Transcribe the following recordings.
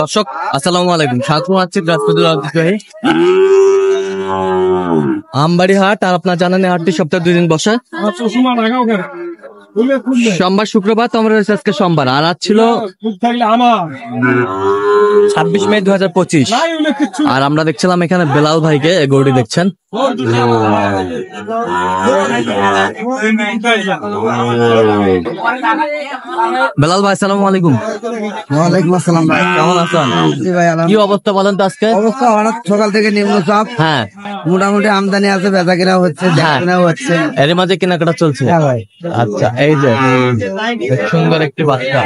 দর্শক আসসালামু আলাইকুম, স্বাগত আছি আমবাড়ি হাট। আর আপনার জানেন হাটটি সপ্তাহে 2 দিন বসে, সোমবার শুক্রবার। তো আমরা আজকে সোমবার, আর আজ ছিল 26 মে 2025। আর আমরা দেখছিলাম এখানে বেলাল ভাইকে, গরুটি দেখছেন। বেলাল ভাই আসসালামু আলাইকুম। ওয়ালাইকুম আসসালাম ভাই, কেমন আছেন? কি অবস্থা বলেন তো আজকে? অবস্থা হঠাৎ সকাল থেকে নিম্নচাপ। হ্যাঁ, মোটামুটি আমদানি আছে, বেচা কেনা হচ্ছে, হচ্ছে, এর মাঝে কেনাকাটা চলছে। ভাই। আচ্ছা, এই যে সুন্দর একটি বাচ্চা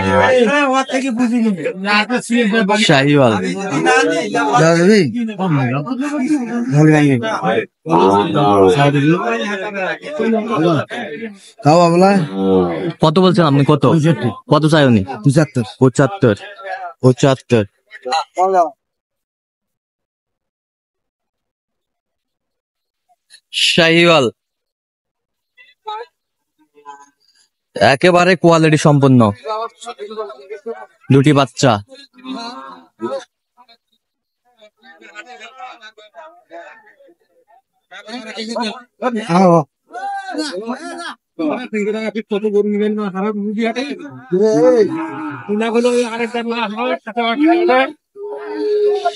শাহিওয়াল। কত বলছেন আপনি? কত চাই উনি? 75। শাহিওয়াল একেবারে কোয়ালিটি সম্পন্ন, দুটি বাচ্চা।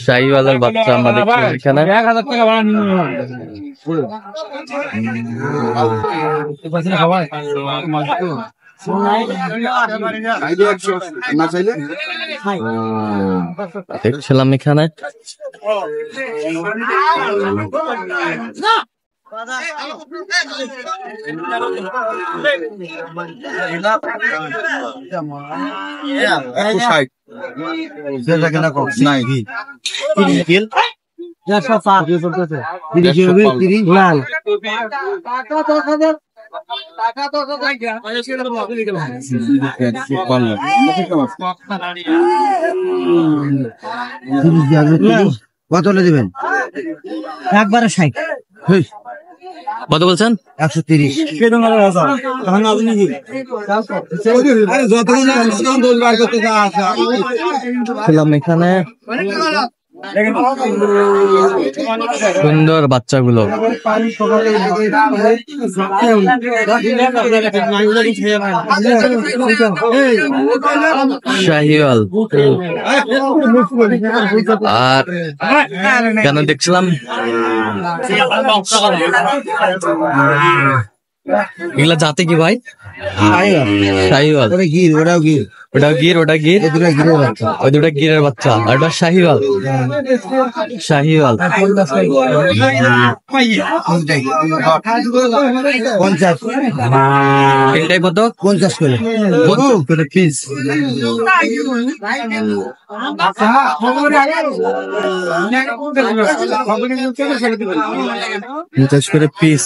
শাহিওয়ালের বাচ্চা আমরা দেখছি এখানে। দেখছিলাম এখানে কত দিবেন? একবারে 60। কত বলছেন? 130। এখানে সুন্দর বাচ্চাগুলো। শাহিওয়াল। আর কেন দেখছিলাম এগুলা জাতে কি ভাই? শাহিওয়াল। ওটাও গির, ওই দুটা গিরের বাচ্চা। আর ওটা শাহিওয়াল। এটাই কত? 50 করে পিস। করে পিস।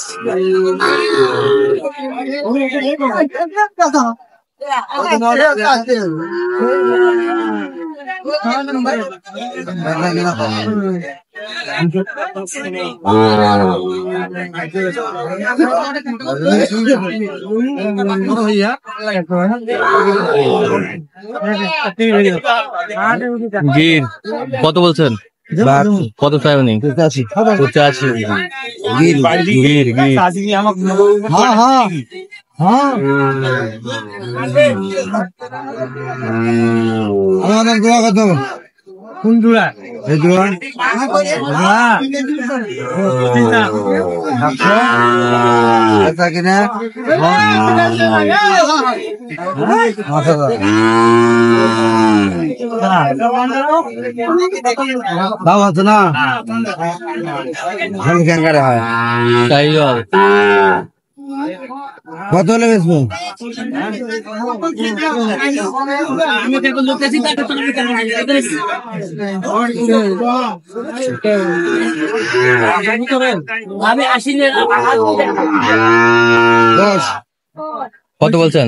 গির কত বলছেন? কত চাই উনি? 85। গির। কত? কোন জোড়া? এই জোড়া কিনা দাম আছে না? হয় কত হলে বেচবো? কত বলছেন?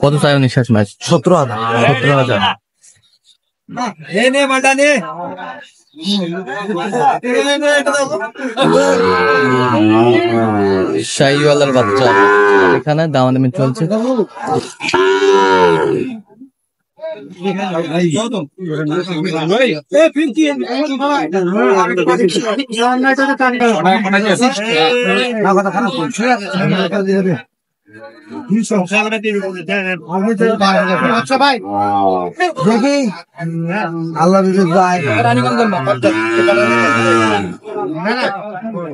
কত চাই নিঃশ্বাস ম্যাচ? 17,000। শাহিওয়ালের বাচ্চা এখানে দামাদামি চলছে। দেখি আল্লাহ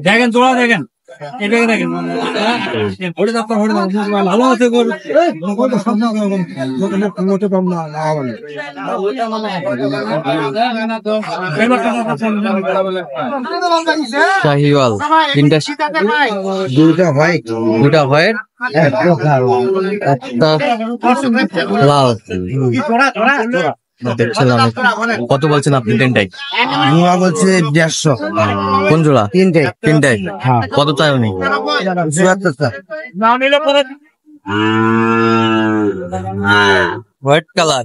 দেখেন তোরা দেখেন এটাকে দেখেন ভালো আছে শাহিওয়াল তিনটা, দুটা ভাই দুটা হোয়াইট, একটা লাল। দেখছিলাম কত বলছেন আপনি? তিনটাই জোড়া বলছে 150। কোন জোড়া? তিনটে তিনটাই কত চাই উনি? 74 হোয়াইট কালার,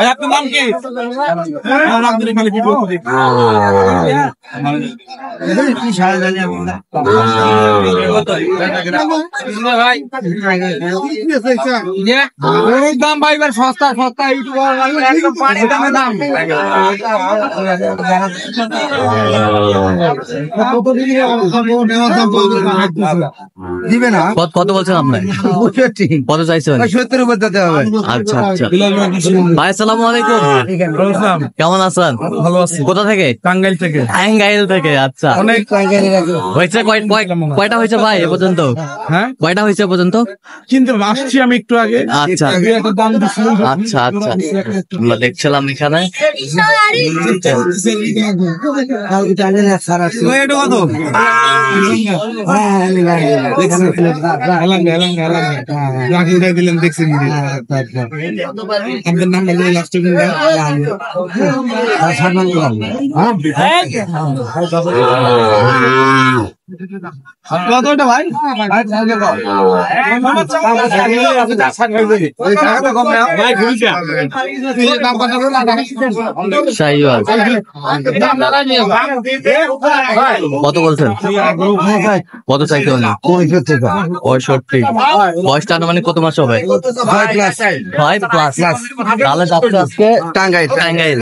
আপনার নাম কি? দাম ভাই সস্তা সস্তা একদম পানি দামের দাম। দিবে না। কত বলছেন আপনার? কত চাইছেন? 70 উপর দিতে হবে। আচ্ছা আচ্ছা ভাই আসসালামু আলাইকুম, কেমন আছেন? ভালো আছি। কোথা থেকে? টাঙ্গাইল থেকে। টাঙ্গাইল থেকে। আচ্ছা অনেক হয়েছে কয়টা হয়েছে ভাই এ পর্যন্ত? হ্যাঁ কয়টা হয়েছে এ পর্যন্ত? কিন্তু আসছি আমি একটু আগে। আচ্ছা দাম দিচ্ছি। আচ্ছা আচ্ছা আমরা দেখছিলাম এখানে দিলেন দেখছেন আপনার নাম লাস্টে কতটা ভাই? শাহিওয়াল কত বলছেন? কত চাইতে উনি? 65। বয়সটা মানে কত মাস হবে? 5+। তাহলে যাচ্ছে আজকে টাঙ্গাইল। টাঙ্গাইল।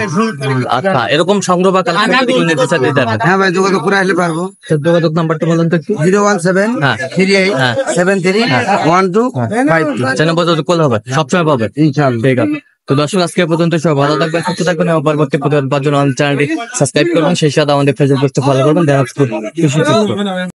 আচ্ছা এরকম সংগ্রহ বা কালেকশন যদি নিতে চান দিতে পারবেন। হ্যাঁ ভাই, যোগাযোগ করে আসলে পারবো। যোগাযোগ নাম্বারটা বলেন তো একটু। 01738731252। চ্যানেল পর্যন্ত কল হবে, সবসময় পাবেন ইনশাআল্লাহ। ঠিক আছে। তো দর্শক আজকে পর্যন্ত সবাই ভালো থাকবেন, সুস্থ থাকবেন এবং পরবর্তী প্রতিদিন পাওয়ার জন্য চ্যানেলটি সাবস্ক্রাইব করবেন, সেই সাথে আমাদের ফেসবুক পেজটা ফলো করবেন। দেখা হচ্ছে